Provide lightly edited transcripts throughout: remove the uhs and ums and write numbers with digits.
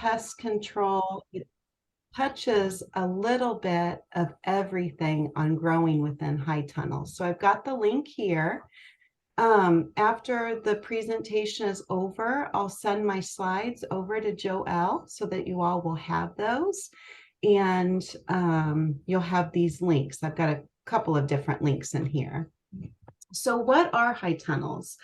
pest control. It touches a little bit of everything on growing within high tunnels. So I've got the link here. After the presentation is over, I'll send my slides over to Joelle so that you all will have those. And you'll have these links. I've got a couple of different links in here. So what are high tunnels?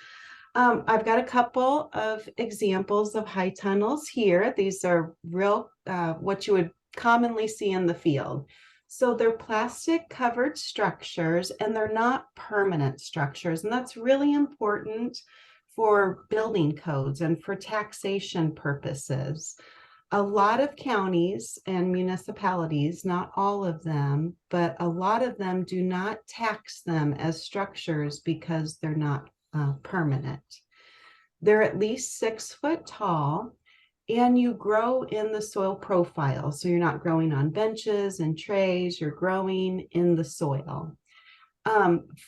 I've got a couple of examples of high tunnels here. These are real, what you would commonly see in the field. So they're plastic covered structures and they're not permanent structures. And that's really important for building codes and for taxation purposes. A lot of counties and municipalities, not all of them, but a lot of them do not tax them as structures because they're not permanent. They're at least 6 foot tall, and you grow in the soil profile. So you're not growing on benches and trays, you're growing in the soil.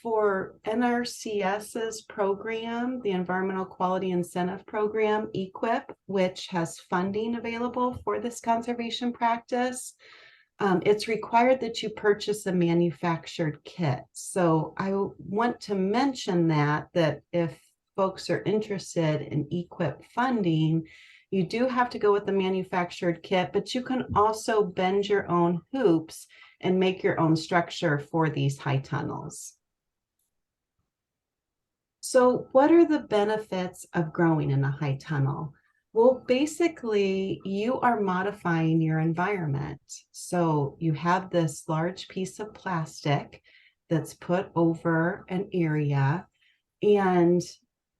For NRCS's program, the Environmental Quality Incentive Program, EQIP, which has funding available for this conservation practice, it's required that you purchase a manufactured kit. So I want to mention that if folks are interested in EQIP funding, you do have to go with the manufactured kit, but you can also bend your own hoops and make your own structure for these high tunnels. So what are the benefits of growing in a high tunnel? Well, basically, you are modifying your environment. So you have this large piece of plastic that's put over an area, and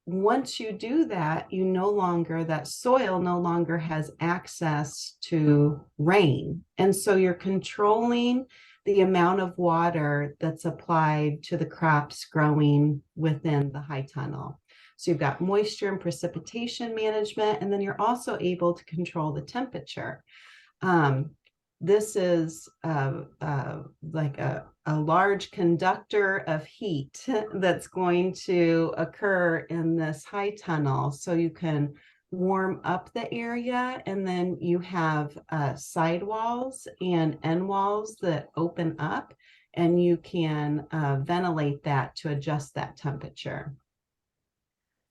once you do that, that soil no longer has access to rain. And so you're controlling the amount of water that's applied to the crops growing within the high tunnel. So you've got moisture and precipitation management, and then you're also able to control the temperature. This is like a large conductor of heat that's going to occur in this high tunnel. So you can warm up the area, and then you have side walls and end walls that open up, and you can ventilate that to adjust that temperature.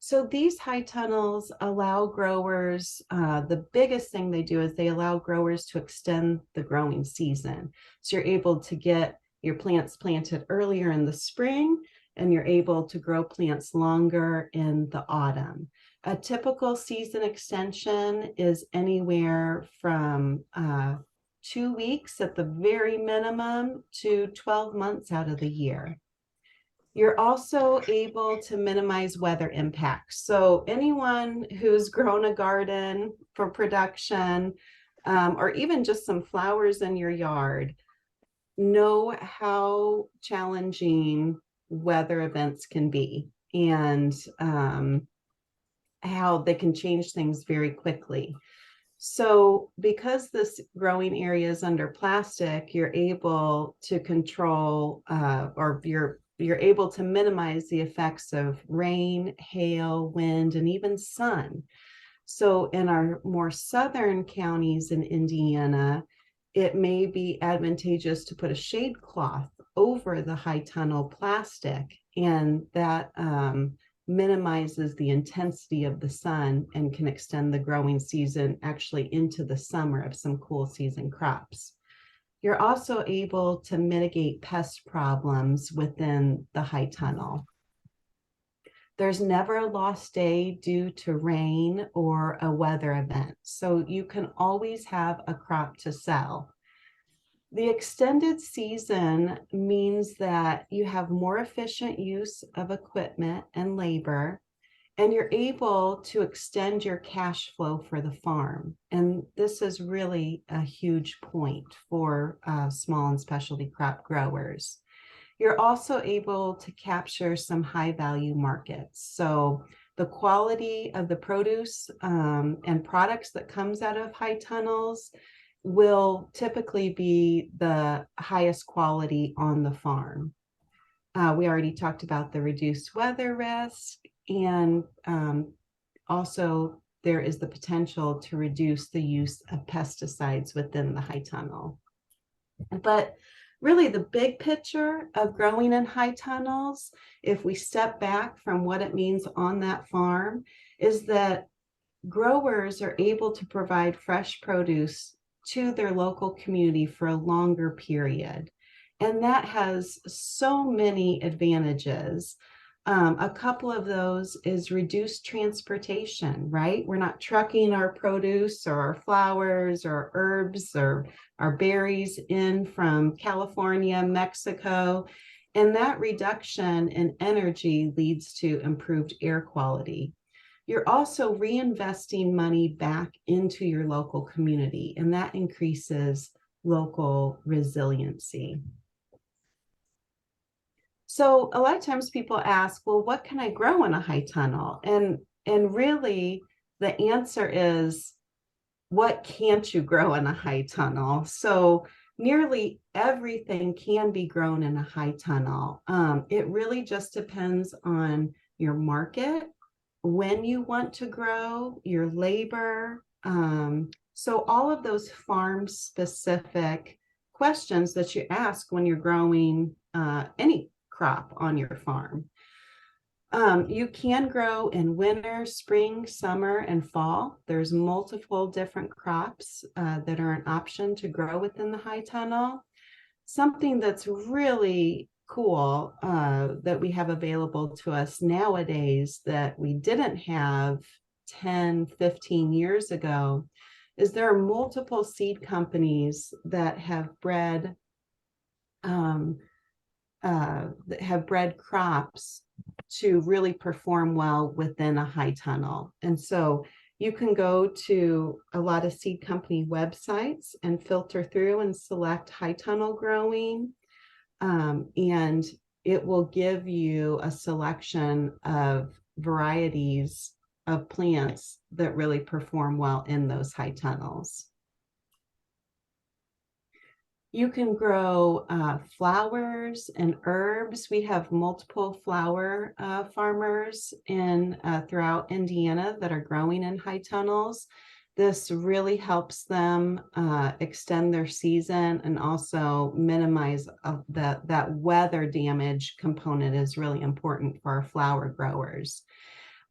So these high tunnels allow growers, the biggest thing they do is they allow growers to extend the growing season. So you're able to get your plants planted earlier in the spring, and you're able to grow plants longer in the autumn. A typical season extension is anywhere from 2 weeks at the very minimum to 12 months out of the year. You're also able to minimize weather impacts. So anyone who's grown a garden for production, or even just some flowers in your yard, know how challenging weather events can be, and how they can change things very quickly. So because this growing area is under plastic, you're able to control, or you're able to minimize the effects of rain, hail, wind, and even sun. So in our more southern counties in Indiana, it may be advantageous to put a shade cloth over the high tunnel plastic, and that minimizes the intensity of the sun and can extend the growing season actually into the summer of some cool season crops. You're also able to mitigate pest problems within the high tunnel. There's never a lost day due to rain or a weather event, so you can always have a crop to sell. The extended season means that you have more efficient use of equipment and labor, and you're able to extend your cash flow for the farm. And this is really a huge point for small and specialty crop growers. You're also able to capture some high value markets. So the quality of the produce and products that comes out of high tunnels will typically be the highest quality on the farm. We already talked about the reduced weather risk, and also there is the potential to reduce the use of pesticides within the high tunnel. But really, the big picture of growing in high tunnels, if we step back from what it means on that farm, is that growers are able to provide fresh produce to their local community for a longer period. And that has so many advantages. A couple of those is reduced transportation, right? We're not trucking our produce or our flowers or herbs or our berries in from California, Mexico. And that reduction in energy leads to improved air quality. You're also reinvesting money back into your local community, and that increases local resiliency. So a lot of times people ask, well, what can I grow in a high tunnel? And really the answer is, what can't you grow in a high tunnel? So nearly everything can be grown in a high tunnel. It really just depends on your market, when you want to grow, your labor. So all of those farm specific questions that you ask when you're growing any crop on your farm. You can grow in winter, spring, summer, and fall. There's multiple different crops that are an option to grow within the high tunnel. Something that's really cool that we have available to us nowadays that we didn't have 10, 15 years ago is there are multiple seed companies that have bred crops to really perform well within a high tunnel. And so you can go to a lot of seed company websites and filter through and select high tunnel growing. And it will give you a selection of varieties of plants that really perform well in those high tunnels. You can grow flowers and herbs. We have multiple flower farmers throughout Indiana that are growing in high tunnels. This really helps them extend their season and also minimize that weather damage component is really important for our flower growers.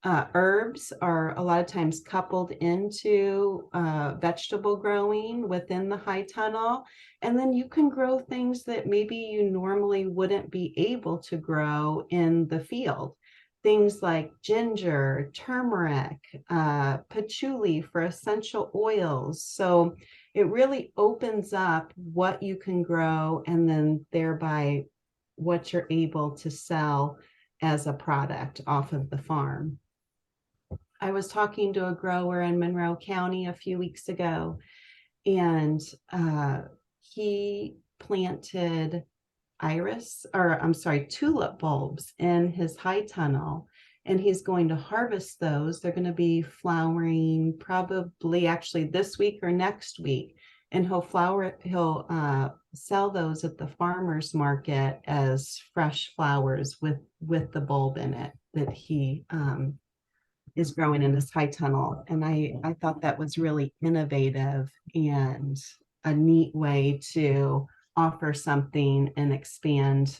Herbs are a lot of times coupled into vegetable growing within the high tunnel. And then you can grow things that maybe you normally wouldn't be able to grow in the field. Things like ginger, turmeric, patchouli for essential oils. So it really opens up what you can grow and then thereby what you're able to sell as a product off of the farm. I was talking to a grower in Monroe County a few weeks ago, and he planted tulip bulbs in his high tunnel, and he's going to harvest those. They're going to be flowering probably actually this week or next week, and he'll sell those at the farmer's market as fresh flowers with the bulb in it that he is growing in this high tunnel. And I thought that was really innovative and a neat way to offer something and expand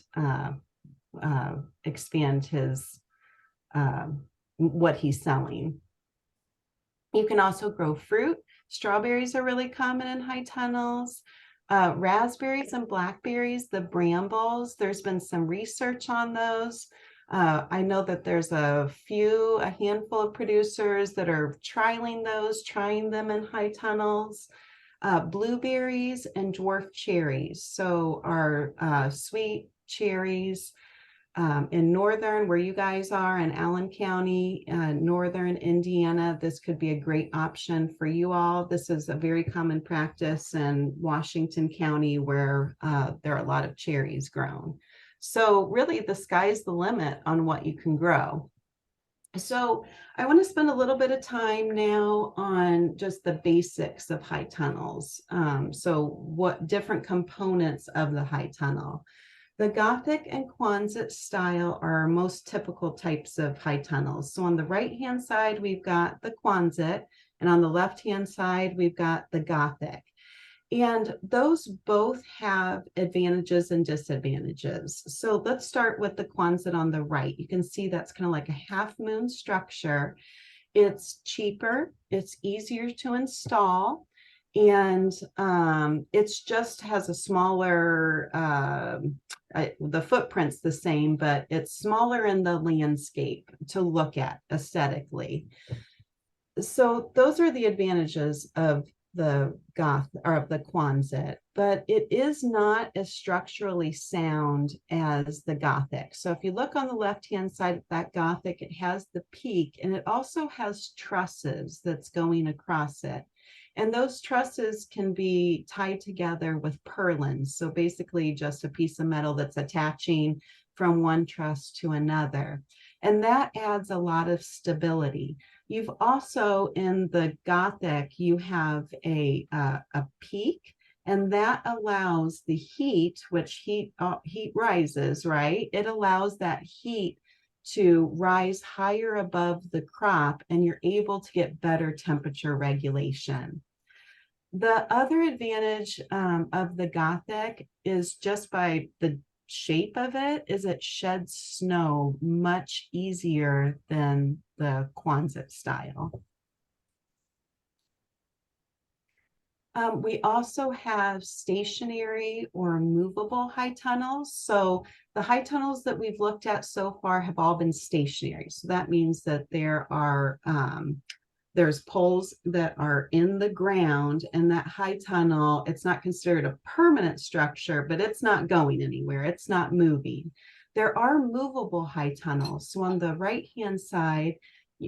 his what he's selling. You can also grow fruit. Strawberries are really common in high tunnels. Raspberries and blackberries, the brambles, there's been some research on those. I know that there's a handful of producers that are trying them in high tunnels. Blueberries and dwarf cherries. So our sweet cherries in northern, where you guys are in Allen County, northern Indiana, this could be a great option for you all. This is a very common practice in Washington County where there are a lot of cherries grown. So really the sky's the limit on what you can grow. So I want to spend a little bit of time now on just the basics of high tunnels. So what different components of the high tunnel. The Gothic and Quonset style are our most typical types of high tunnels. So on the right-hand side, we've got the Quonset, and on the left-hand side, we've got the Gothic. And those both have advantages and disadvantages. So let's start with the Quonset on the right. You can see that's kind of like a half moon structure. It's cheaper, it's easier to install, and it's just has a smaller, the footprint's the same, but it's smaller in the landscape to look at aesthetically. So those are the advantages of the Quonset, but it is not as structurally sound as the Gothic. So if you look on the left-hand side of that Gothic, it has the peak, and it also has trusses that's going across it. And those trusses can be tied together with purlins. So basically just a piece of metal that's attaching from one truss to another. And that adds a lot of stability. You've also, in the Gothic, you have a peak, and that allows the heat, which heat rises, right? It allows that heat to rise higher above the crop, and you're able to get better temperature regulation. The other advantage of the Gothic is just by the shape of it is it sheds snow much easier than the Quonset style. We also have stationary or movable high tunnels. So the high tunnels that we've looked at so far have all been stationary. So that means that there's poles that are in the ground, and that high tunnel, it's not considered a permanent structure, but it's not going anywhere. It's not moving. There are movable high tunnels. So on the right-hand side,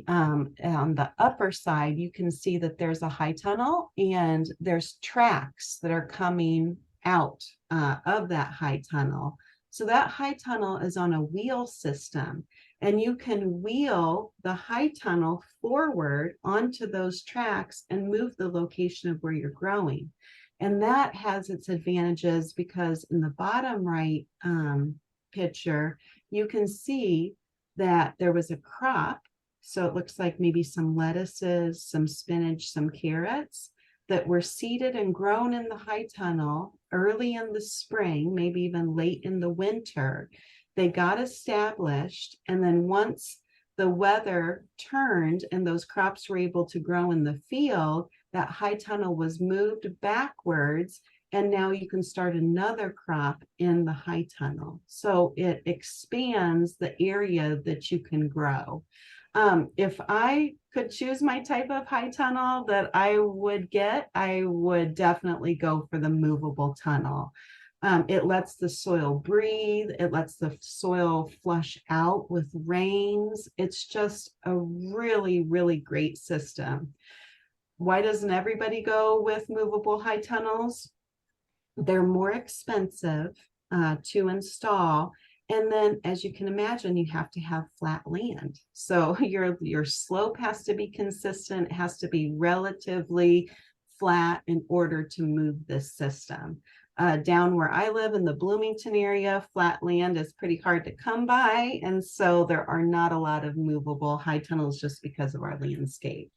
on the upper side, you can see that there's a high tunnel, and there's tracks that are coming out of that high tunnel. So that high tunnel is on a wheel system, and you can wheel the high tunnel forward onto those tracks and move the location of where you're growing. And that has its advantages because in the bottom right picture, you can see that there was a crop. So it looks like maybe some lettuces, some spinach, some carrots that were seeded and grown in the high tunnel early in the spring, maybe even late in the winter. They got established, and then once the weather turned and those crops were able to grow in the field, that high tunnel was moved backwards, and now you can start another crop in the high tunnel. So it expands the area that you can grow. If I could choose my type of high tunnel that I would get, I would definitely go for the movable tunnel. It lets the soil breathe. It lets the soil flush out with rains. It's just a really, really great system. Why doesn't everybody go with movable high tunnels? They're more expensive to install. And then, as you can imagine, you have to have flat land. So your slope has to be consistent. It has to be relatively flat in order to move this system. Down where I live in the Bloomington area, flat land is pretty hard to come by. And so there are not a lot of movable high tunnels just because of our landscape.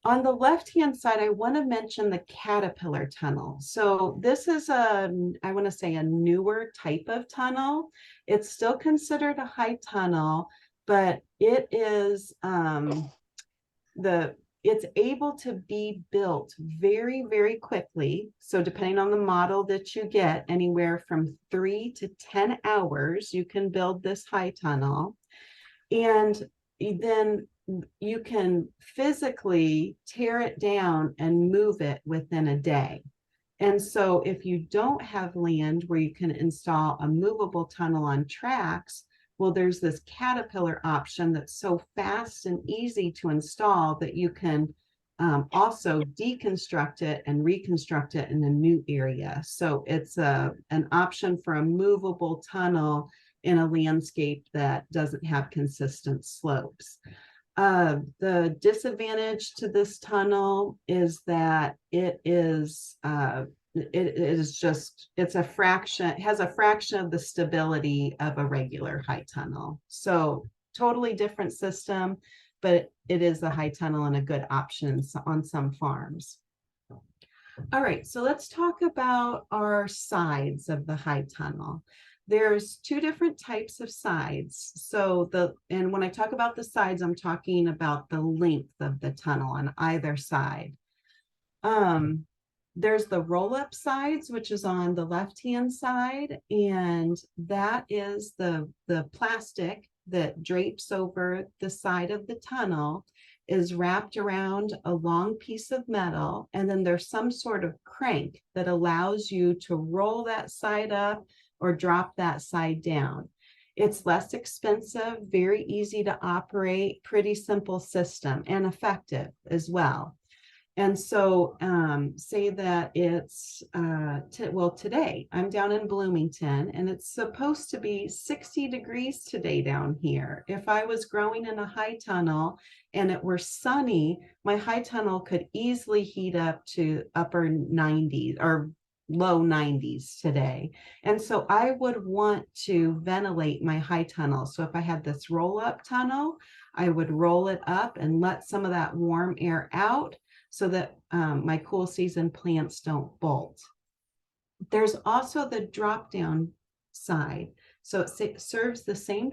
On the left-hand side, I want to mention the caterpillar tunnel. So this is I want to say a newer type of tunnel. It's still considered a high tunnel, but it is it's able to be built very, very quickly. So depending on the model that you get, anywhere from 3 to 10 hours, you can build this high tunnel. And then you can physically tear it down and move it within a day. And so if you don't have land where you can install a movable tunnel on tracks, well, there's this caterpillar option that's so fast and easy to install that you can also deconstruct it and reconstruct it in a new area. So it's an option for a movable tunnel in a landscape that doesn't have consistent slopes. The disadvantage to this tunnel is that it is it is just, it's a fraction, it has a fraction of the stability of a regular high tunnel. So totally different system, but it is a high tunnel and a good option on some farms. All right, so let's talk about our sides of the high tunnel. There's two different types of sides. So and when I talk about the sides, I'm talking about the length of the tunnel on either side. There's the roll-up sides, which is on the left-hand side, and that is the plastic that drapes over the side of the tunnel, is wrapped around a long piece of metal, and then there's some sort of crank that allows you to roll that side up or drop that side down. It's less expensive, very easy to operate, pretty simple system, and effective as well. And so say that it's, today I'm down in Bloomington and it's supposed to be 60 degrees today down here. If I was growing in a high tunnel and it were sunny, my high tunnel could easily heat up to upper 90s or low 90s today. And so I would want to ventilate my high tunnel. So if I had this roll up tunnel, I would roll it up and let some of that warm air out, so that my cool season plants don't bolt. There's also the drop down side. So it serves the same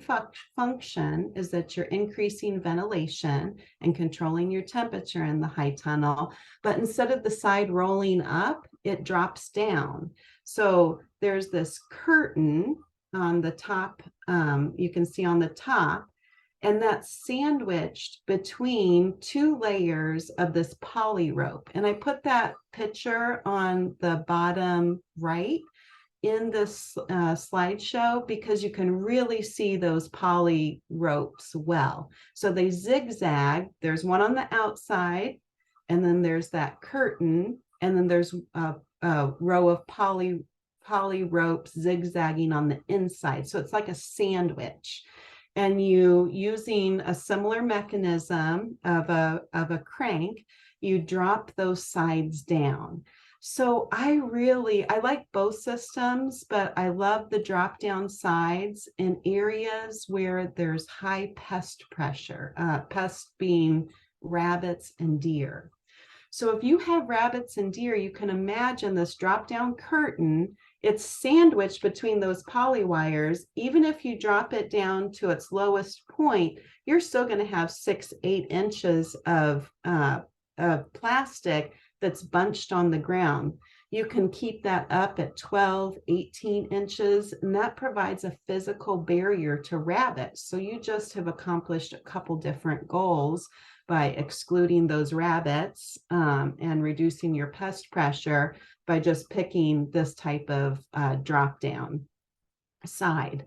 function, is that you're increasing ventilation and controlling your temperature in the high tunnel, but instead of the side rolling up, it drops down. So there's this curtain on the top, you can see on the top, and that's sandwiched between two layers of this poly rope. And I put that picture on the bottom right in this slideshow because you can really see those poly ropes well. So they zigzag. There's one on the outside, and then there's that curtain, and then there's a row of poly ropes zigzagging on the inside. So it's like a sandwich. And you, using a similar mechanism of a crank, you drop those sides down. So I like both systems, but I love the drop down sides in areas where there's high pest pressure, pests being rabbits and deer. So if you have rabbits and deer, you can imagine this drop down curtain. It's sandwiched between those poly wires. Even if you drop it down to its lowest point, you're still going to have 6-8 inches of plastic that's bunched on the ground. You can keep that up at 12-18 inches, and that provides a physical barrier to rabbits. So you just have accomplished a couple different goals by excluding those rabbits and reducing your pest pressure by just picking this type of drop down side.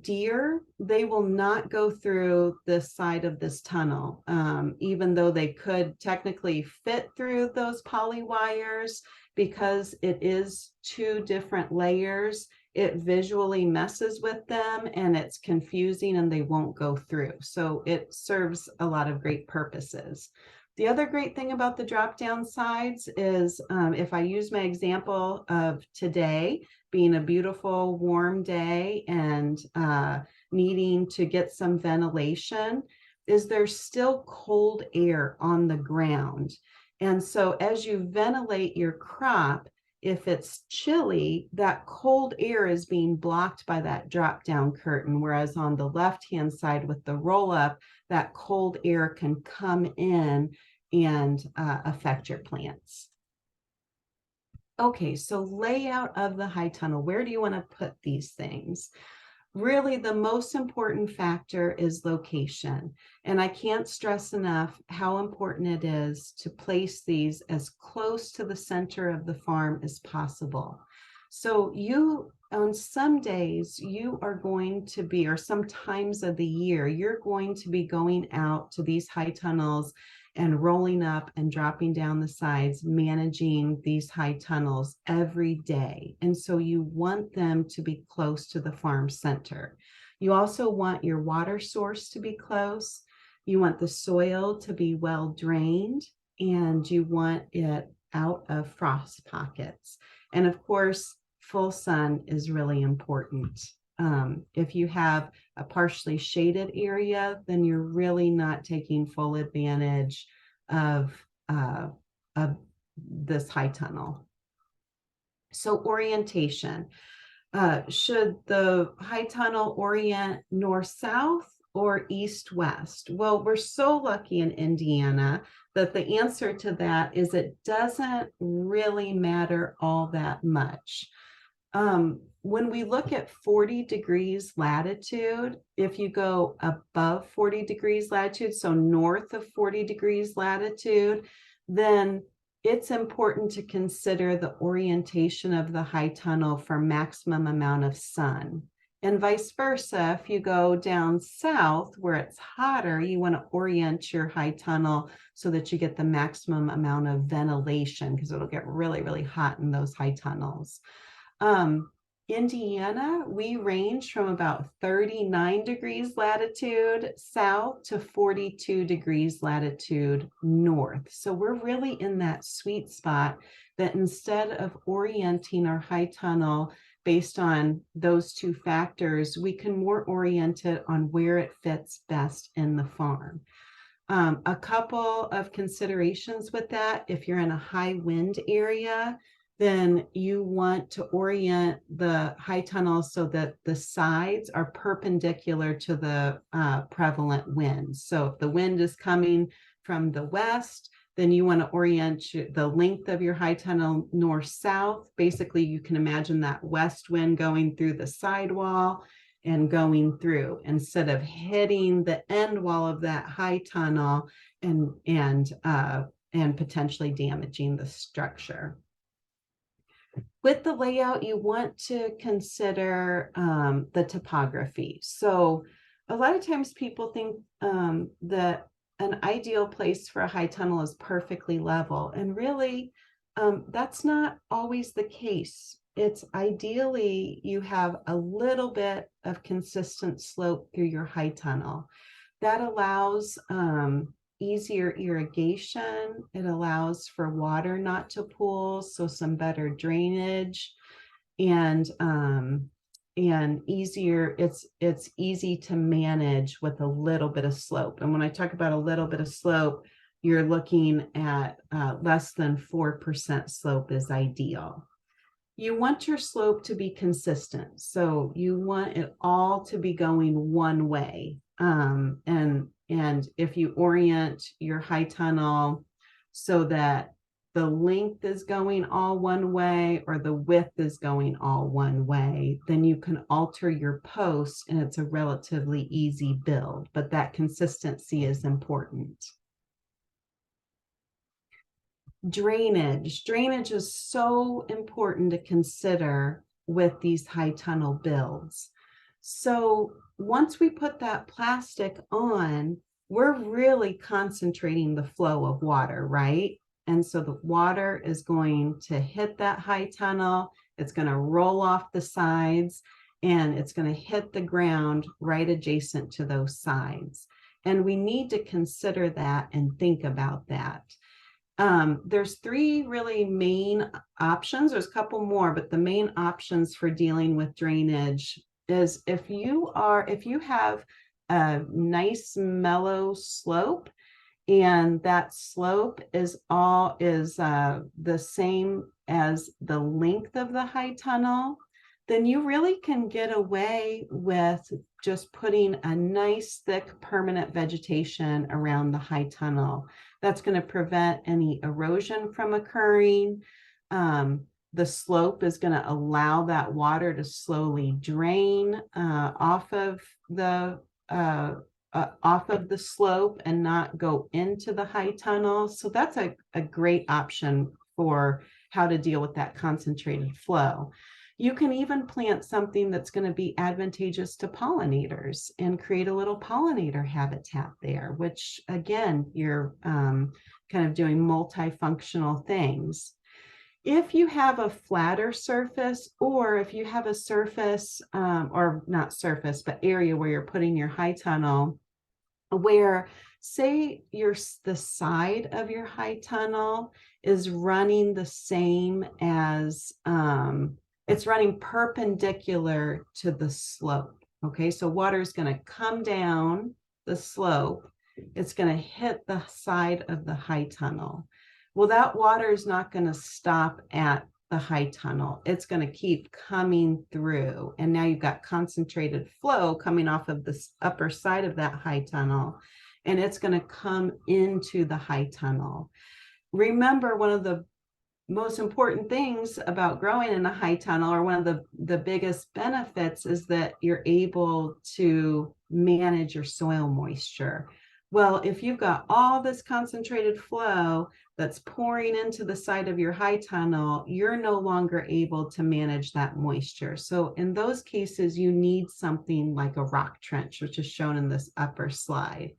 Deer, they will not go through this side of this tunnel, even though they could technically fit through those poly wires. Because it is two different layers, it visually messes with them and it's confusing and they won't go through. So it serves a lot of great purposes. The other great thing about the drop down sides is if I use my example of today being a beautiful warm day and needing to get some ventilation, is there's still cold air on the ground. And so as you ventilate your crop, if it's chilly, that cold air is being blocked by that drop down curtain. Whereas on the left-hand side with the roll up, that cold air can come in and affect your plants. Okay, so layout of the high tunnel. Where do you want to put these things? Really, the most important factor is location. And I can't stress enough how important it is to place these as close to the center of the farm as possible. So on some days, you are going to be, or some times of the year, you're going to be going out to these high tunnels and rolling up and dropping down the sides, managing these high tunnels every day. And so you want them to be close to the farm center. You also want your water source to be close. You want the soil to be well drained, and you want it out of frost pockets. And of course, full sun is really important. If you have a partially shaded area, then you're really not taking full advantage of this high tunnel. So orientation. Should the high tunnel orient north-south or east-west? Well, we're so lucky in Indiana that the answer to that is it doesn't really matter all that much. When we look at 40 degrees latitude, if you go above 40 degrees latitude, so north of 40 degrees latitude, then it's important to consider the orientation of the high tunnel for maximum amount of sun. And vice versa, if you go down south where it's hotter, you want to orient your high tunnel so that you get the maximum amount of ventilation, because it'll get really, really hot in those high tunnels. Indiana, we range from about 39 degrees latitude south to 42 degrees latitude north. So we're really in that sweet spot that instead of orienting our high tunnel based on those two factors, we can more orient it on where it fits best in the farm. A couple of considerations with that: if you're in a high wind area, then you want to orient the high tunnel so that the sides are perpendicular to the prevalent wind. So if the wind is coming from the west, then you want to orient the length of your high tunnel north-south. Basically, you can imagine that west wind going through the sidewall and going through, instead of hitting the end wall of that high tunnel and potentially damaging the structure. With the layout, you want to consider the topography. So a lot of times people think that an ideal place for a high tunnel is perfectly level, and really that's not always the case. It's ideally you have a little bit of consistent slope through your high tunnel. That allows easier irrigation. It allows for water not to pool, so some better drainage, and easier. It's easy to manage with a little bit of slope. And when I talk about a little bit of slope, you're looking at less than 4% slope is ideal. You want your slope to be consistent, so you want it all to be going one way. And if you orient your high tunnel so that the length is going all one way or the width is going all one way, then you can alter your posts and it's a relatively easy build, but that consistency is important. Drainage. Drainage is so important to consider with these high tunnel builds. So once we put that plastic on, we're really concentrating the flow of water, right? And so the water is going to hit that high tunnel, it's going to roll off the sides, and it's going to hit the ground right adjacent to those sides. And we need to consider that and think about that. There's three really main options. There's a couple more, but the main options for dealing with drainage is if you have a nice mellow slope and that slope is the same as the length of the high tunnel, then you really can get away with just putting a nice thick permanent vegetation around the high tunnel. That's going to prevent any erosion from occurring. The slope is going to allow that water to slowly drain off of the slope and not go into the high tunnel. So that's a great option for how to deal with that concentrated flow. You can even plant something that's going to be advantageous to pollinators and create a little pollinator habitat there, which again, you're kind of doing multifunctional things. If you have a flatter surface, or if you have a surface, or not surface, but area where you're putting your high tunnel, where say the side of your high tunnel is running the same as, it's running perpendicular to the slope. Okay, so water is going to come down the slope. It's going to hit the side of the high tunnel. Well, that water is not going to stop at the high tunnel. It's going to keep coming through. And now you've got concentrated flow coming off of the upper side of that high tunnel, and it's going to come into the high tunnel. Remember, one of the most important things about growing in a high tunnel, or one of the biggest benefits, is that you're able to manage your soil moisture. Well, if you've got all this concentrated flow that's pouring into the side of your high tunnel, you're no longer able to manage that moisture. So in those cases, you need something like a rock trench, which is shown in this upper slide.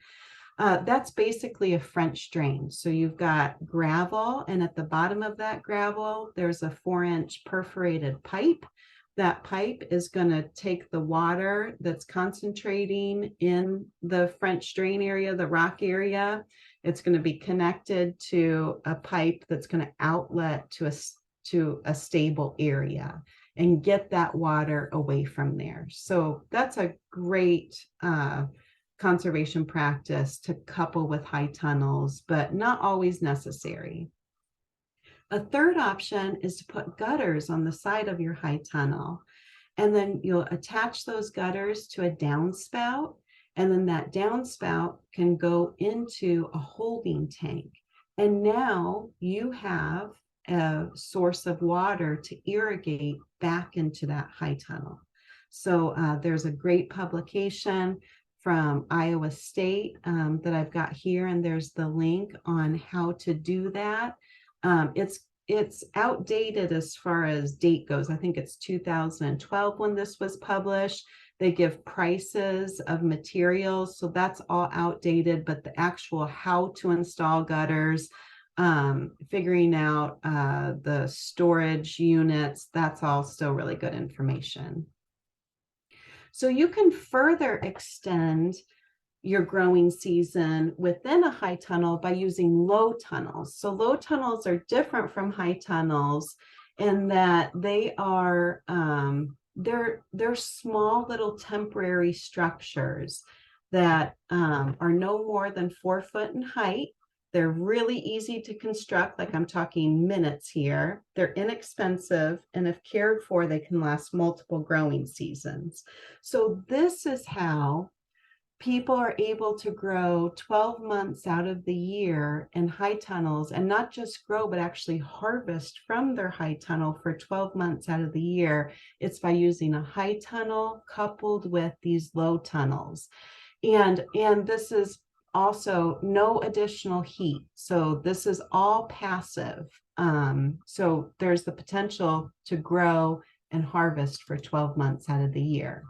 That's basically a French drain. So you've got gravel, and at the bottom of that gravel, there's a 4-inch perforated pipe. That pipe is going to take the water that's concentrating in the French drain area, the rock area. It's going to be connected to a pipe that's going to outlet to a stable area and get that water away from there. So that's a great conservation practice to couple with high tunnels, but not always necessary. A third option is to put gutters on the side of your high tunnel, and then you'll attach those gutters to a downspout, and then that downspout can go into a holding tank. And now you have a source of water to irrigate back into that high tunnel. So there's a great publication from Iowa State that I've got here, and there's the link on how to do that. It's outdated as far as date goes. I think it's 2012 when this was published. They give prices of materials, so that's all outdated, but the actual how to install gutters, figuring out the storage units, that's all still really good information. So you can further extend your growing season within a high tunnel by using low tunnels. So low tunnels are different from high tunnels in that they are they're small little temporary structures that are no more than 4 foot in height. They're really easy to construct, like I'm talking minutes here. They're inexpensive, and if cared for, they can last multiple growing seasons. So this is how people are able to grow 12 months out of the year in high tunnels, and not just grow, but actually harvest from their high tunnel for 12 months out of the year. It's by using a high tunnel coupled with these low tunnels. And this is also no additional heat. So this is all passive. So there's the potential to grow and harvest for 12 months out of the year.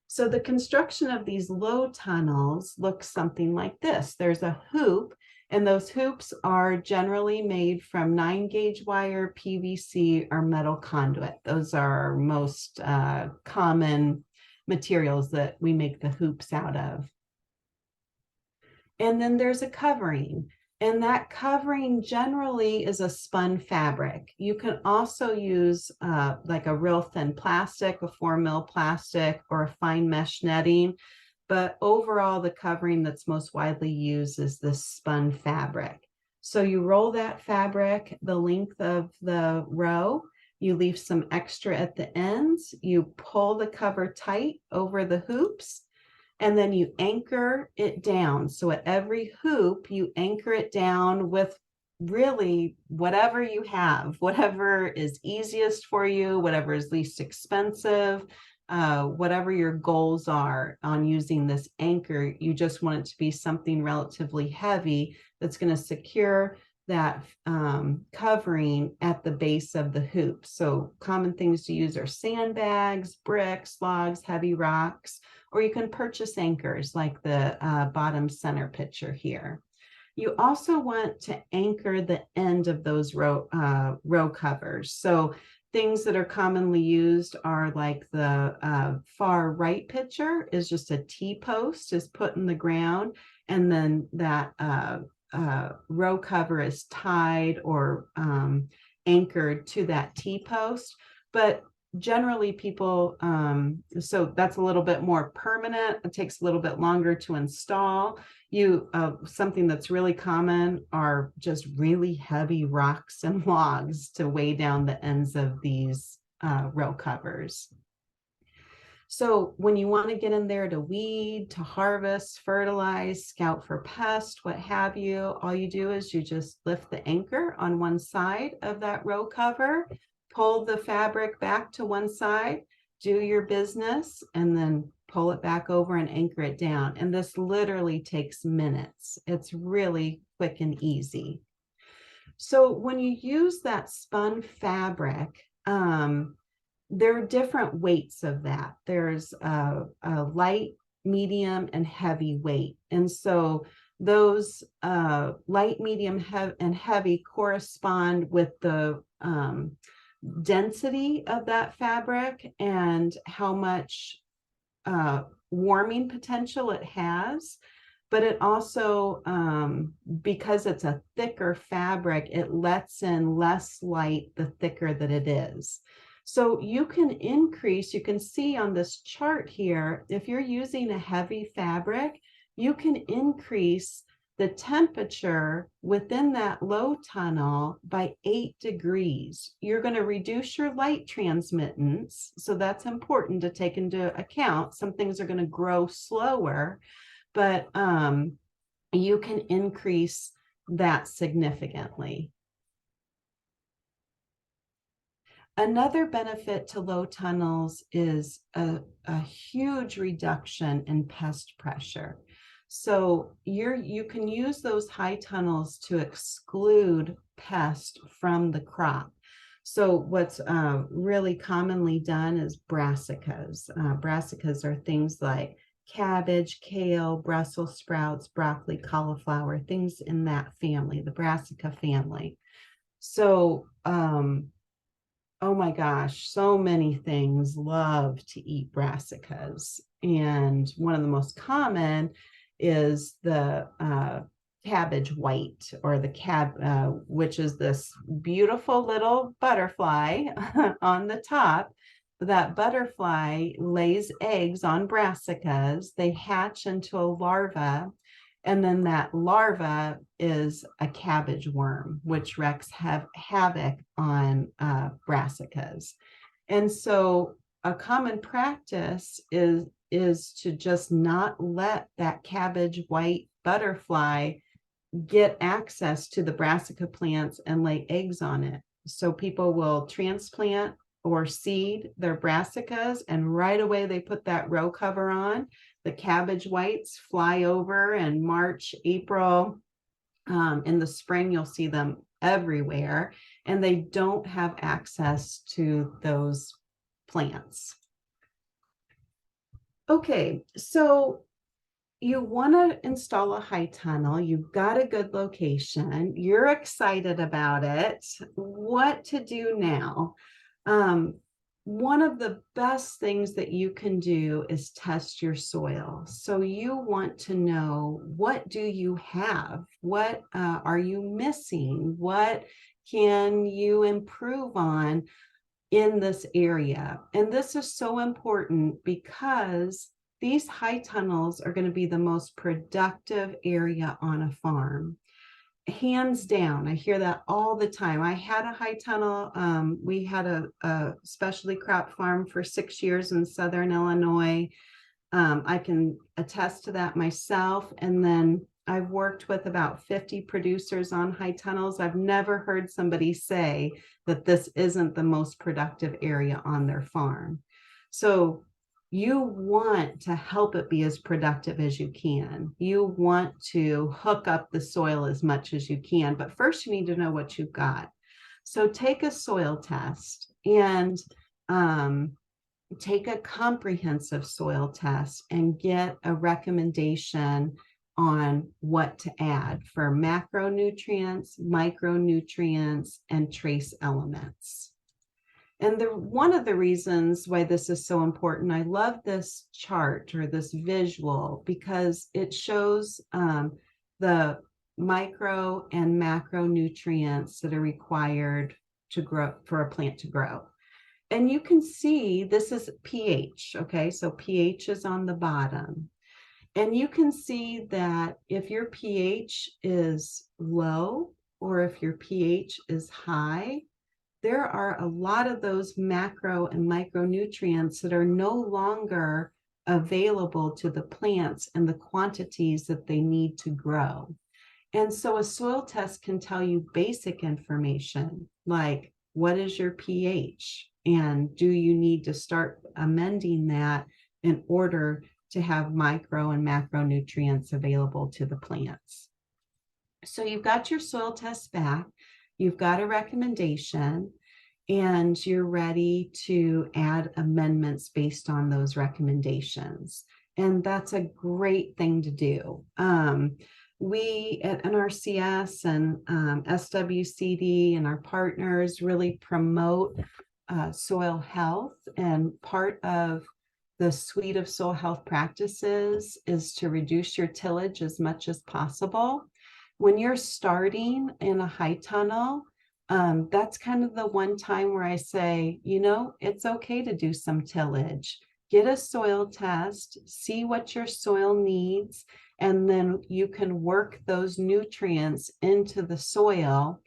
So the construction of these low tunnels looks something like this. There's a hoop, and those hoops are generally made from 9-gauge wire, PVC, or metal conduit. Those are our most common materials that we make the hoops out of. And then there's a covering, and that covering generally is a spun fabric. You can also use like a real thin plastic, a 4 mil plastic, or a fine mesh netting. But overall, the covering that's most widely used is this spun fabric. So you roll that fabric the length of the row, you leave some extra at the ends, you pull the cover tight over the hoops, and then you anchor it down. So at every hoop, you anchor it down with really whatever you have, whatever is easiest for you, whatever is least expensive, whatever your goals are on using this anchor. You just want it to be something relatively heavy that's going to secure that covering at the base of the hoop. So common things to use are sandbags, bricks, logs, heavy rocks, or you can purchase anchors like the bottom center picture here. You also want to anchor the end of those row covers. So Things that are commonly used are like the far right picture is just a T-post is put in the ground, and then that row cover is tied or anchored to that T-post. But generally people, so that's a little bit more permanent. It takes a little bit longer to install. Something that's really common are just really heavy rocks and logs to weigh down the ends of these row covers. So when you want to get in there to weed, to harvest, fertilize, scout for pests, what have you, all you do is you just lift the anchor on one side of that row cover, pull the fabric back to one side, do your business, and then pull it back over and anchor it down. And this literally takes minutes. It's really quick and easy. So when you use that spun fabric, there are different weights of that. There's a light, medium, and heavy weight. And so those light, medium, and heavy correspond with the density of that fabric and how much warming potential it has. But it also, because it's a thicker fabric, it lets in less light the thicker that it is. So you can increase, you can see on this chart here, if you're using a heavy fabric, you can increase the temperature within that low tunnel by 8 degrees. You're going to reduce your light transmittance. So that's important to take into account. Some things are going to grow slower, but you can increase that significantly. Another benefit to low tunnels is a huge reduction in pest pressure. So you can use those high tunnels to exclude pests from the crop. So what's really commonly done is brassicas. Brassicas are things like cabbage, kale, Brussels sprouts, broccoli, cauliflower, things in that family, the brassica family. So oh my gosh, so many things love to eat brassicas. And one of the most common is the cabbage white, or the which is this beautiful little butterfly on the top. That butterfly lays eggs on brassicas. They hatch into a larva. And then that larva is a cabbage worm, which wreaks havoc on brassicas. And so a common practice is to just not let that cabbage white butterfly get access to the brassica plants and lay eggs on it. So people will transplant or seed their brassicas, and right away they put that row cover on. The cabbage whites fly over in March, April. In the spring, you'll see them everywhere, and they don't have access to those plants. Okay, so you want to install a high tunnel. You've got a good location. You're excited about it. What to do now? One of the best things that you can do is test your soil. So you want to know, what do you have? What are you missing? What can you improve on in this area? And this is so important because these high tunnels are going to be the most productive area on a farm. Hands down, I hear that all the time. I had a high tunnel. We had a specialty crop farm for 6 years in Southern Illinois. I can attest to that myself. And then I've worked with about 50 producers on high tunnels. I've never heard somebody say that this isn't the most productive area on their farm. So you want to help it be as productive as you can. You want to hook up the soil as much as you can, but first you need to know what you've got. So take a soil test and take a comprehensive soil test and get a recommendation on what to add for macronutrients, micronutrients, and trace elements. And one of the reasons why this is so important, I love this chart or this visual because it shows the micro and macronutrients that are required to grow for a plant to grow. And you can see this is pH, okay? So pH is on the bottom. And you can see that if your pH is low or if your pH is high, there are a lot of those macro and micronutrients that are no longer available to the plants in the quantities that they need to grow. And so a soil test can tell you basic information like what is your pH and do you need to start amending that in order to have micro and macronutrients available to the plants. So you've got your soil test back, you've got a recommendation, and you're ready to add amendments based on those recommendations. And that's a great thing to do. We at NRCS and SWCD and our partners really promote soil health, and part of the suite of soil health practices is to reduce your tillage as much as possible. When you're starting in a high tunnel, that's kind of the one time where I say, you know, it's okay to do some tillage. Get a soil test, see what your soil needs, and then you can work those nutrients into the soil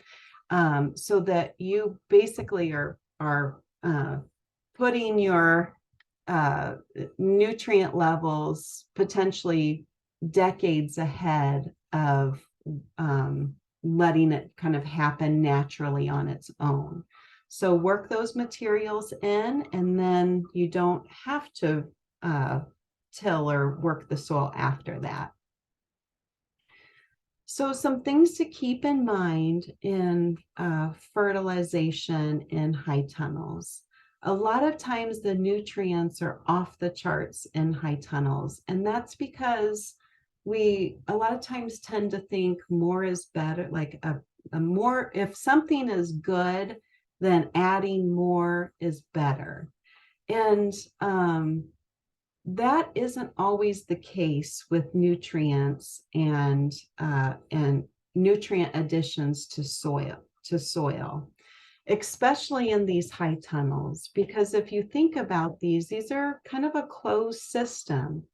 so that you basically are putting your nutrient levels potentially decades ahead of letting it kind of happen naturally on its own. So work those materials in, and then you don't have to till or work the soil after that. So some things to keep in mind in fertilization in high tunnels. A lot of times the nutrients are off the charts in high tunnels, and that's because we a lot of times tend to think more is better, like a more, if something is good, then adding more is better. And that isn't always the case with nutrients and nutrient additions to soil, especially in these high tunnels, because if you think about these are kind of a closed system,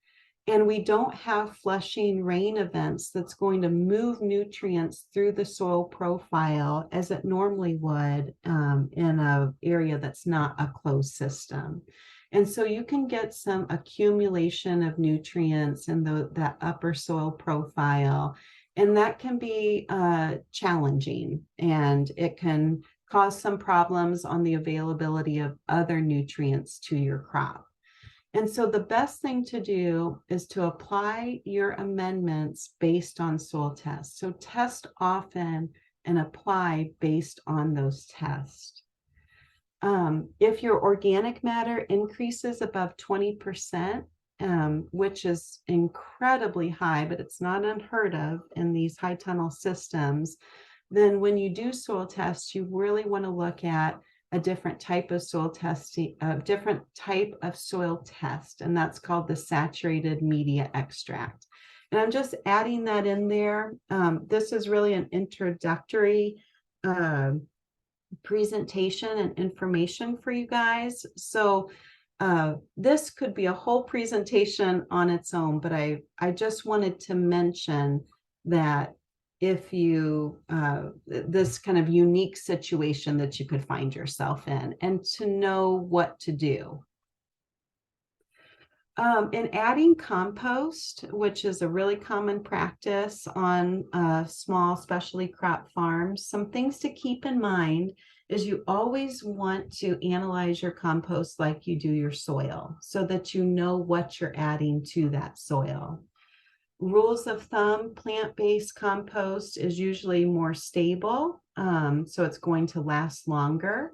and we don't have flushing rain events that's going to move nutrients through the soil profile as it normally would in an area that's not a closed system. And so you can get some accumulation of nutrients in that upper soil profile, and that can be challenging, and it can cause some problems on the availability of other nutrients to your crop. And so the best thing to do is to apply your amendments based on soil tests. So test often and apply based on those tests. If your organic matter increases above 20%, which is incredibly high, but it's not unheard of in these high tunnel systems, then when you do soil tests, you really want to look at a different type of soil testing, a different type of soil test, and that's called the saturated media extract. And I'm just adding that in there. This is really an introductory presentation and information for you guys. So this could be a whole presentation on its own, but I just wanted to mention that if you, this kind of unique situation that you could find yourself in, and to know what to do. In adding compost, which is a really common practice on small specialty crop farms, some things to keep in mind is you always want to analyze your compost like you do your soil, so that you know what you're adding to that soil. Rules of thumb, plant-based compost is usually more stable, so it's going to last longer.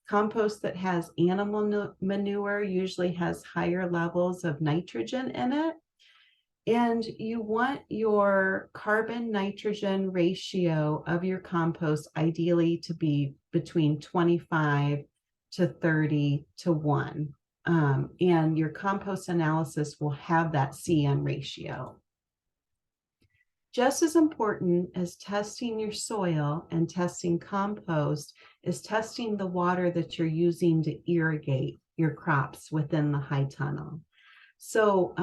Compost that has animal manure usually has higher levels of nitrogen in it. And you want your carbon nitrogen ratio of your compost ideally to be between 25 to 30 to 1. And your compost analysis will have that CN ratio. Just as important as testing your soil and testing compost is testing the water that you're using to irrigate your crops within the high tunnel. So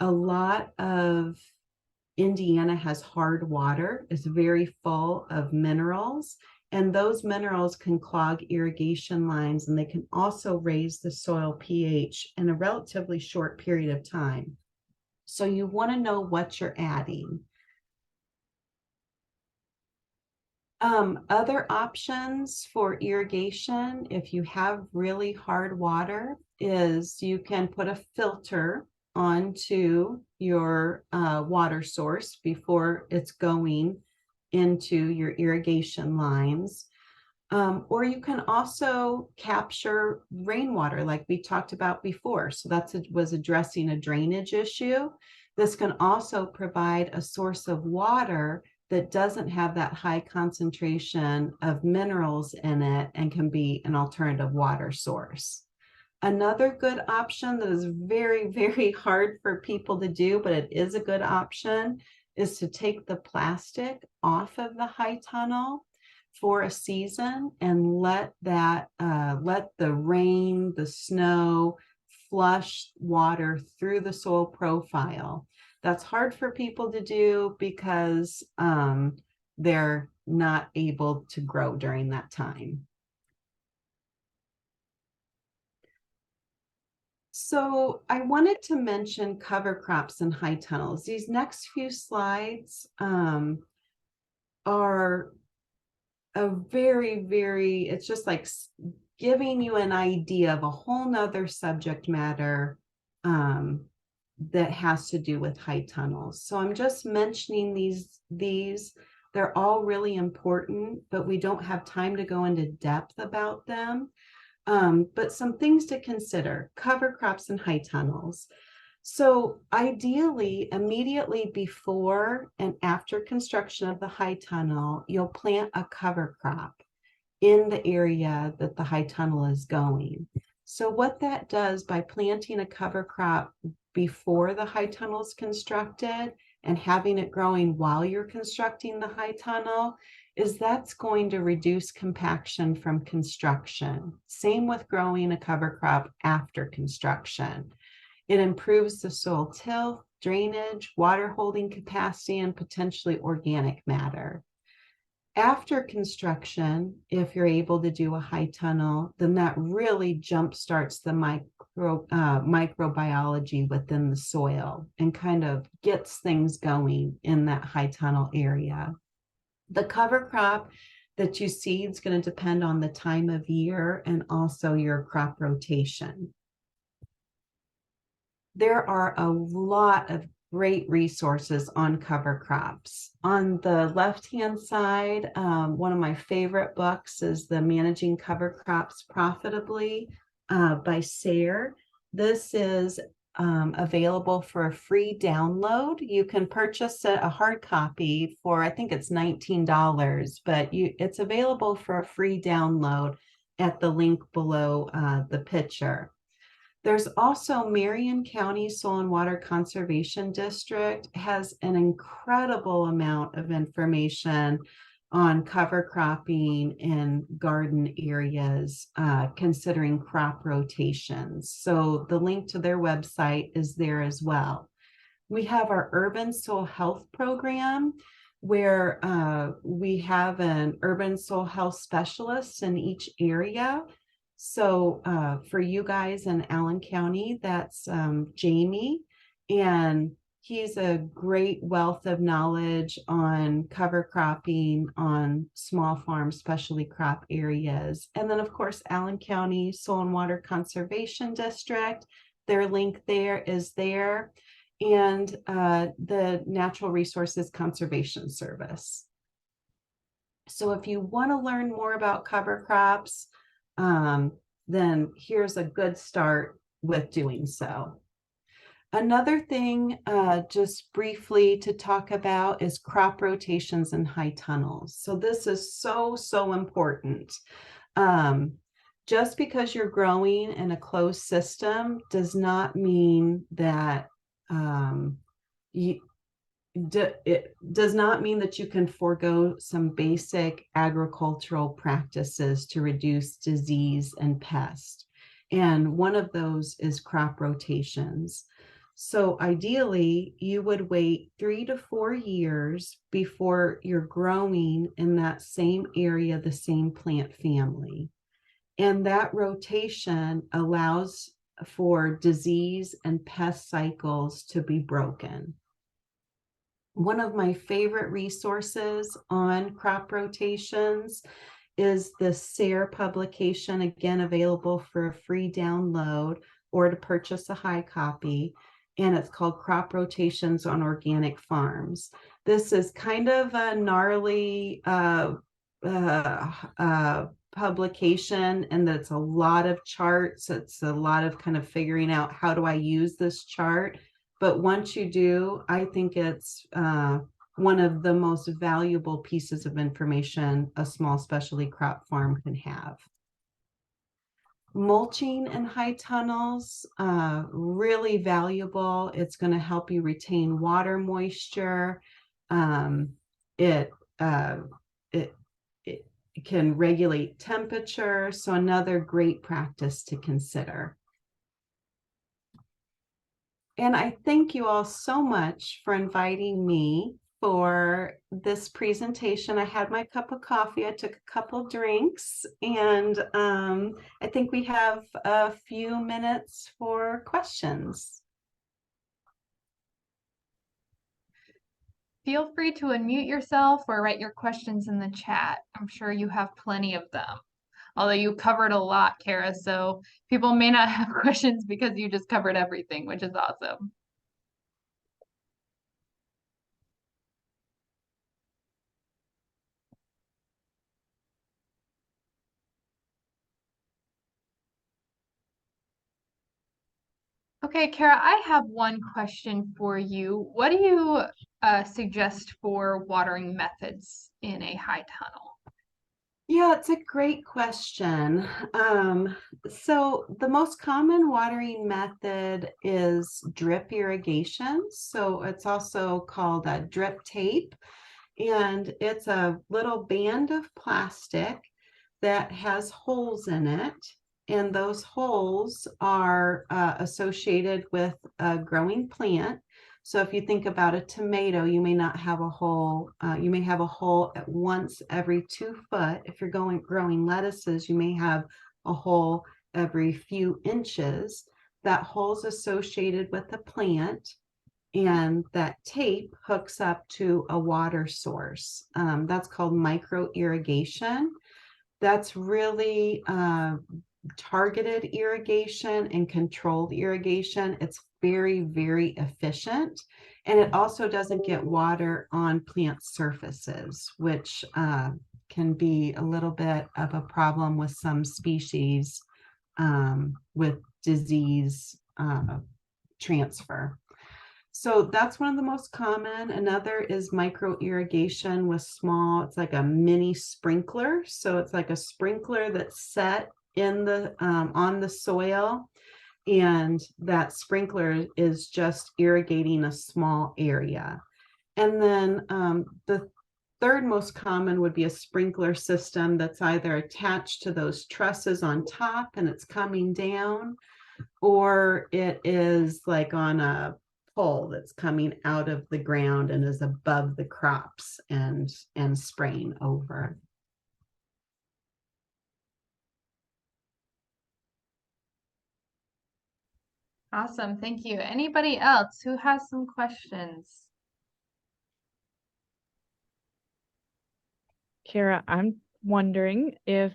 a lot of Indiana has hard water, it's very full of minerals, and those minerals can clog irrigation lines, and they can also raise the soil pH in a relatively short period of time. So you want to know what you're adding. Other options for irrigation, if you have really hard water, is you can put a filter onto your water source before it's going into your irrigation lines. Or you can also capture rainwater like we talked about before. So that was addressing a drainage issue. This can also provide a source of water that doesn't have that high concentration of minerals in it and can be an alternative water source. Another good option that is very, very hard for people to do, but it is a good option, is to take the plastic off of the high tunnel for a season and let the rain, the snow, flush water through the soil profile. That's hard for people to do because they're not able to grow during that time. So I wanted to mention cover crops and high tunnels. These next few slides are a very, it's just like giving you an idea of a whole nother subject matter that has to do with high tunnels. So I'm just mentioning these. They're all really important, but we don't have time to go into depth about them. But some things to consider: cover crops and high tunnels. So ideally, immediately before and after construction of the high tunnel, you'll plant a cover crop in the area that the high tunnel is going. So what that does by planting a cover crop before the high tunnel is constructed and having it growing while you're constructing the high tunnel is that's going to reduce compaction from construction. Same with growing a cover crop after construction. It improves the soil tilth, drainage, water holding capacity, and potentially organic matter. After construction, if you're able to do a high tunnel, then that really jumpstarts the microbiology within the soil and kind of gets things going in that high tunnel area. The cover crop that you see is going to depend on the time of year and also your crop rotation. There are a lot of great resources on cover crops. On the left-hand side, one of my favorite books is the Managing Cover Crops Profitably by Sayre. This is available for a free download. You can purchase a hard copy for, I think it's $19, but it's available for a free download at the link below the picture. There's also Marion County Soil and Water Conservation District has an incredible amount of information on cover cropping in garden areas, considering crop rotations. So the link to their website is there as well. We have our urban soil health program where we have an urban soil health specialist in each area. So for you guys in Allen County, that's Jamie, and he's a great wealth of knowledge on cover cropping on small farm specialty crop areas. And then, of course, Allen County Soil and Water Conservation District, their link there is there, and the Natural Resources Conservation Service. So if you want to learn more about cover crops, then here's a good start with doing so. Another thing, just briefly to talk about, is crop rotations and high tunnels. So this is so important. just because you're growing in a closed system does not mean that you, it does not mean that you can forego some basic agricultural practices to reduce disease and pest. And one of those is crop rotations. So ideally, you would wait 3 to 4 years before you're growing in that same area, the same plant family. And that rotation allows for disease and pest cycles to be broken. One of my favorite resources on crop rotations is the SARE publication, again, available for a free download or to purchase a high copy. And it's called Crop Rotations on Organic Farms. This is kind of a gnarly publication, and that's a lot of charts. It's a lot of kind of figuring out how do I use this chart. But once you do, I think it's one of the most valuable pieces of information a small specialty crop farm can have. Mulching in high tunnels, really valuable. It's going to help you retain water moisture. It can regulate temperature. So another great practice to consider. And I thank you all so much for inviting me for this presentation. I had my cup of coffee, I took a couple drinks, and I think we have a few minutes for questions. Feel free to unmute yourself or write your questions in the chat. I'm sure you have plenty of them. Although you covered a lot, Cara, so people may not have questions because you just covered everything, which is awesome. Okay, Cara, I have one question for you. What do you suggest for watering methods in a high tunnel? Yeah, it's a great question. So the most common watering method is drip irrigation. So it's also called a drip tape. And it's a little band of plastic that has holes in it. And those holes are associated with a growing plant. So if you think about a tomato, you may not have a hole. You may have a hole at once every 2 foot. If you're growing lettuces, you may have a hole every few inches. That hole's associated with the plant, and that tape hooks up to a water source. That's called micro irrigation. That's really targeted irrigation and controlled irrigation. It's very, very efficient. And it also doesn't get water on plant surfaces, which can be a little bit of a problem with some species with disease transfer. So that's one of the most common. Another is micro irrigation with small, it's like a mini sprinkler. So it's like a sprinkler that's set in the on the soil, and that sprinkler is just irrigating a small area. And then the third most common would be a sprinkler system that's either attached to those trusses on top and it's coming down, or it is like on a pole that's coming out of the ground and is above the crops and spraying over. Awesome, thank you. Anybody else who has some questions? Cara, I'm wondering if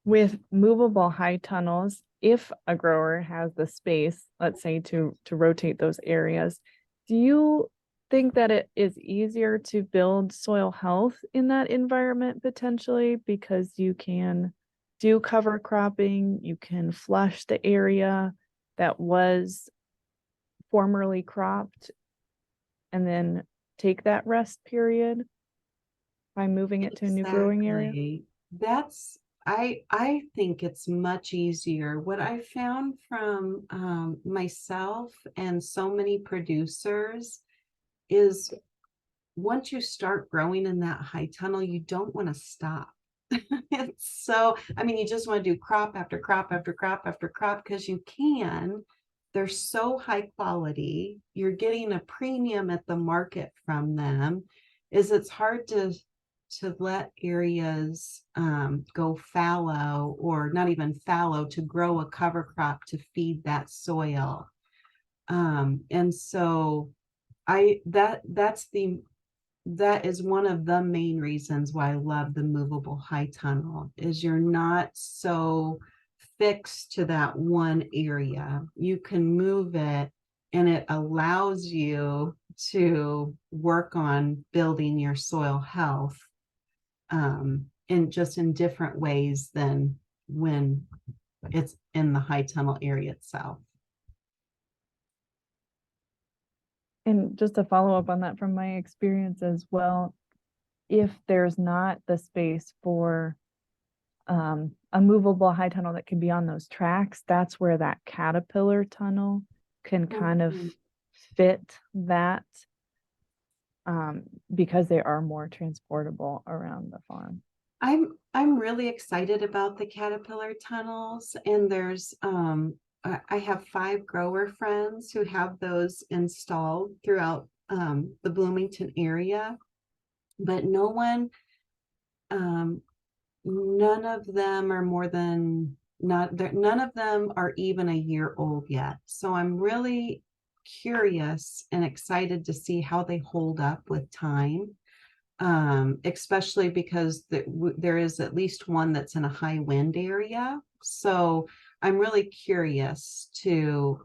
with movable high tunnels, if a grower has the space, let's say to rotate those areas, do you think that it is easier to build soil health in that environment potentially because you can do cover cropping, you can flush the area that was formerly cropped and then take that rest period by moving it to a new growing area? That's I think it's much easier. What I found from myself and so many producers is once you start growing in that high tunnel, you don't want to stop. It's so, I mean, you just want to do crop after crop after crop after crop because you can. They're so high quality. You're getting a premium at the market from them. It's hard to let areas go fallow, or not even fallow, to grow a cover crop to feed that soil. And so that is one of the main reasons why I love the movable high tunnel, is you're not so fixed to that one area. You can move it, and it allows you to work on building your soil health in different ways than when it's in the high tunnel area itself. And just to follow up on that from my experience as well, if there's not the space for a movable high tunnel that can be on those tracks, that's where that caterpillar tunnel can kind of fit that, because they are more transportable around the farm. I'm really excited about the caterpillar tunnels, and there's I have 5 grower friends who have those installed throughout the Bloomington area, but none of them are none of them are even a year old yet. So I'm really curious and excited to see how they hold up with time, especially because there is at least one that's in a high wind area. So I'm really curious to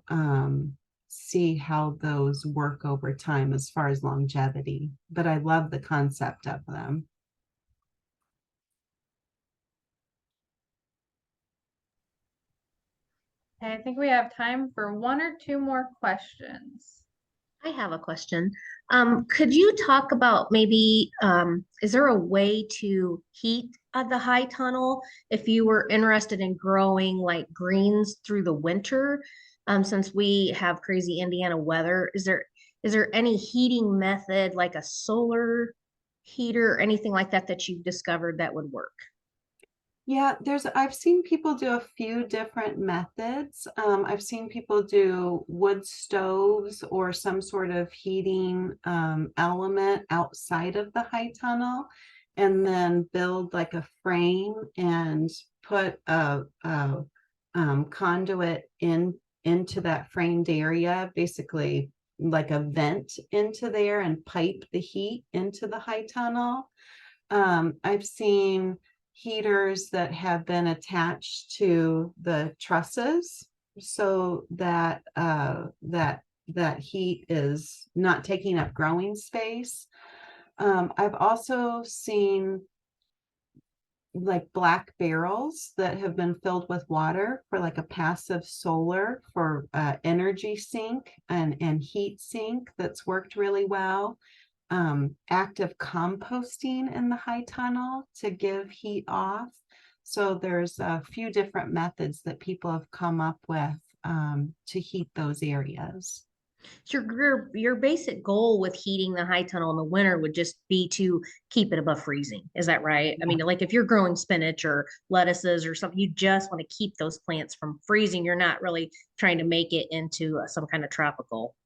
see how those work over time as far as longevity, but I love the concept of them. Okay, I think we have time for 1 or 2 more questions. I have a question. Could you talk about maybe, is there a way to heat the high tunnel if you were interested in growing like greens through the winter? Since we have crazy Indiana weather, is there any heating method like a solar heater or anything like that that you've discovered that would work? Yeah, I've seen people do a few different methods. I've seen people do wood stoves or some sort of heating element outside of the high tunnel, and then build like a frame and put a conduit into that framed area, basically like a vent into there, and pipe the heat into the high tunnel. I've seen heaters that have been attached to the trusses so that that heat is not taking up growing space. I've also seen like black barrels that have been filled with water for like a passive solar for energy sink and heat sink that's worked really well. Active composting in the high tunnel to give heat off. So there's a few different methods that people have come up with to heat those areas. So your basic goal with heating the high tunnel in the winter would just be to keep it above freezing. Is that right? I mean, like if you're growing spinach or lettuces or something, you just want to keep those plants from freezing. You're not really trying to make it into some kind of tropical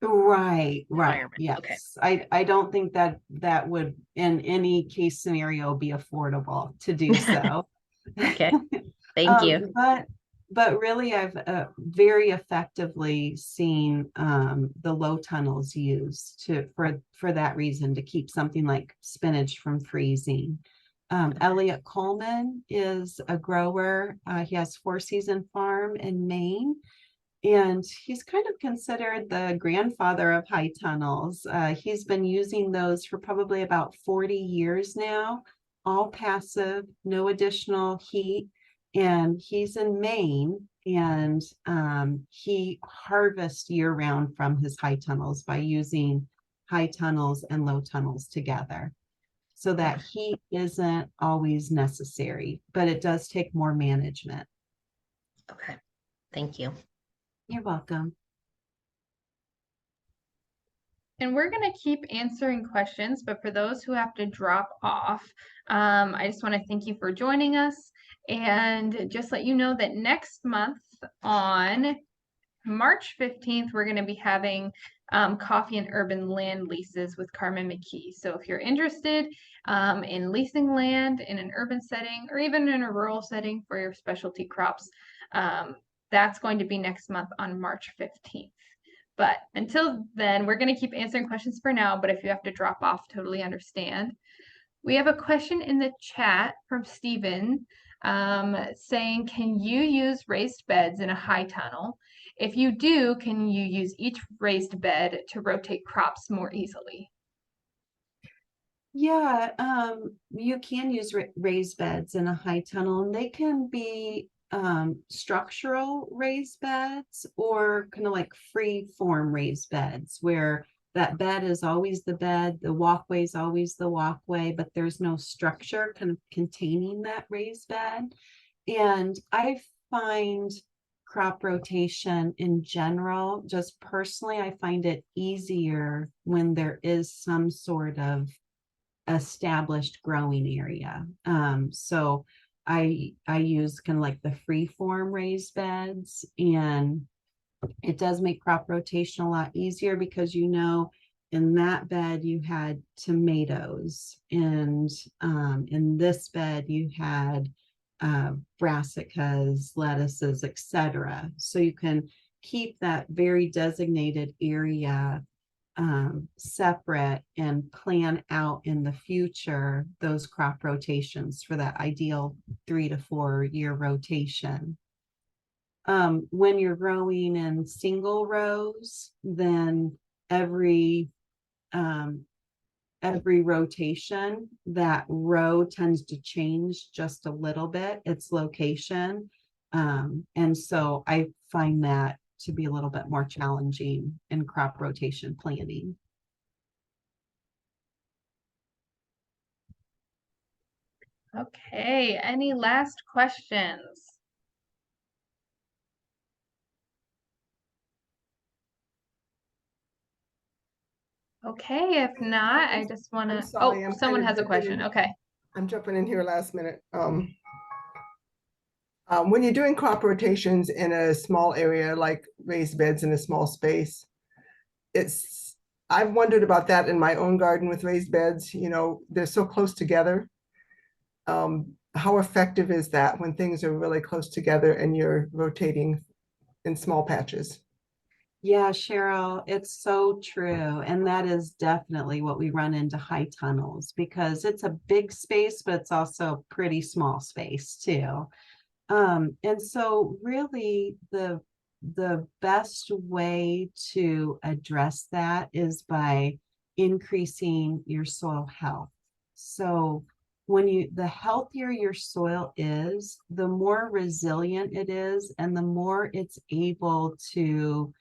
Right. environment. Yes. Okay. I don't think that would in any case scenario be affordable to do so. Okay. Thank you. But really, I've very effectively seen the low tunnels used for that reason, to keep something like spinach from freezing. Elliot Coleman is a grower. He has 4 Season Farm in Maine, and he's kind of considered the grandfather of high tunnels. He's been using those for probably about 40 years now, all passive, no additional heat. And he's in Maine, and he harvests year round from his high tunnels by using high tunnels and low tunnels together. so that heat isn't always necessary, but it does take more management. Okay, thank you. You're welcome. And we're going to keep answering questions, but for those who have to drop off, I just want to thank you for joining us and just let you know that next month on March 15th, we're going to be having coffee and urban land leases with Carmen McKee. So if you're interested in leasing land in an urban setting or even in a rural setting for your specialty crops, that's going to be next month on March 15th. But until then, we're going to keep answering questions for now, but if you have to drop off, totally understand. We have a question in the chat from Stephen saying, can you use raised beds in a high tunnel? If you do, can you use each raised bed to rotate crops more easily? Yeah, you can use raised beds in a high tunnel, and they can be structural raised beds or kind of like free form raised beds where that bed is always the bed, the walkway is always the walkway, but there's no structure kind of containing that raised bed. And I find crop rotation in general, just personally, I find it easier when there is some sort of established growing area. So I use kind of like the free form raised beds, and it does make crop rotation a lot easier because in that bed you had tomatoes, and in this bed you had brassicas, lettuces, etc. So you can keep that very designated area separate and plan out in the future those crop rotations for that ideal 3 to 4 year rotation. When you're growing in single rows, then every rotation, that row tends to change just a little bit, its location. And so I find that to be a little bit more challenging in crop rotation planning. Okay, any last questions? Okay, if not, I just want to, sorry, oh, someone has a question. Okay. I'm jumping in here last minute. When you're doing crop rotations in a small area, like raised beds in a small space, I've wondered about that in my own garden with raised beds. They're so close together. How effective is that when things are really close together and you're rotating in small patches? Yeah, Cheryl, it's so true. And that is definitely what we run into high tunnels, because it's a big space, but it's also a pretty small space too. And so really the best way to address that is by increasing your soil health. So the healthier your soil is, the more resilient it is, and the more it's able to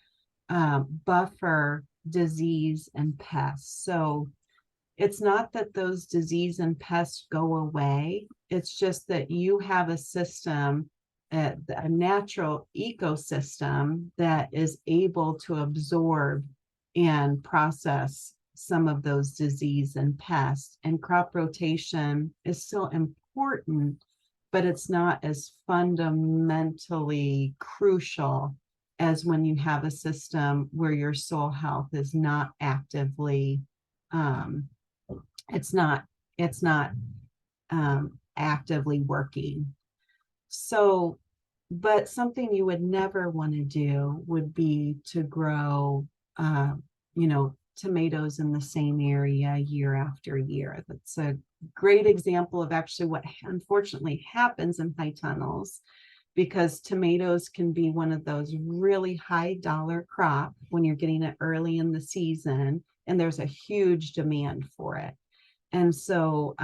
buffer disease and pests. So it's not that those disease and pests go away. It's just that you have a system, a natural ecosystem that is able to absorb and process some of those disease and pests. And crop rotation is still important, but it's not as fundamentally crucial as when you have a system where your soil health is not actively it's not actively working. So, but something you would never want to do would be to grow tomatoes in the same area year after year. That's a great example of actually what unfortunately happens in high tunnels, because tomatoes can be one of those really high dollar crop when you're getting it early in the season, and there's a huge demand for it. And so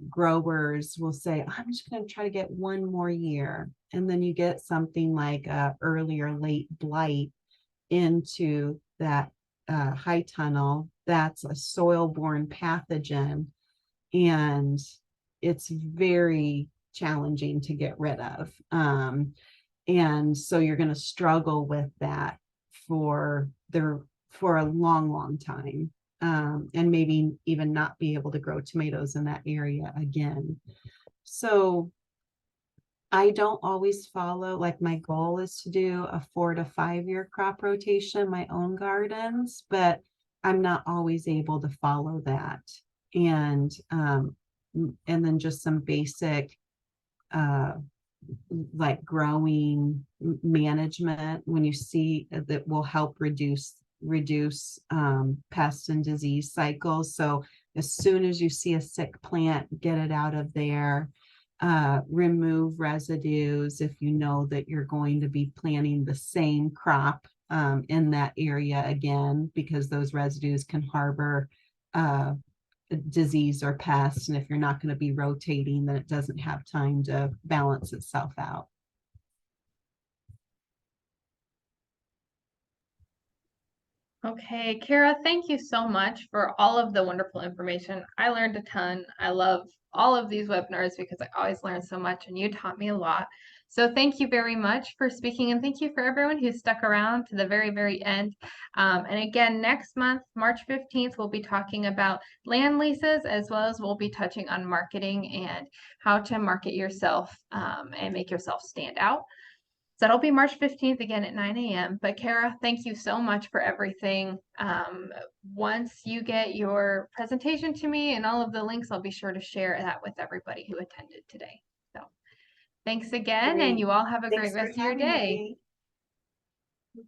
growers will say, I'm just going to try to get one more year. And then you get something like early or late blight into that high tunnel. That's a soil-borne pathogen and it's very challenging to get rid of. And so you're going to struggle with that for a long, long time, and maybe even not be able to grow tomatoes in that area again. So I don't always follow, like my goal is to do a 4 to 5 year crop rotation in my own gardens, but I'm not always able to follow that. And then just some basic like growing management, when you see that will help reduce pest and disease cycles. So as soon as you see a sick plant, get it out of there. Remove residues if you know that you're going to be planting the same crop in that area again, because those residues can harbor disease or pest. And if you're not going to be rotating, then it doesn't have time to balance itself out. Okay, Cara, thank you so much for all of the wonderful information. I learned a ton. I love all of these webinars because I always learn so much, and you taught me a lot. So thank you very much for speaking, and thank you for everyone who stuck around to the very, very end. And again, next month, March 15th, we'll be talking about land leases, as well as we'll be touching on marketing and how to market yourself and make yourself stand out. So that'll be March 15th again at 9 a.m. But Cara, thank you so much for everything. Once you get your presentation to me and all of the links, I'll be sure to share that with everybody who attended today. So thanks again, Great. and you all have a Thanks great for rest of your having day. me.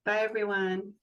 Bye, everyone.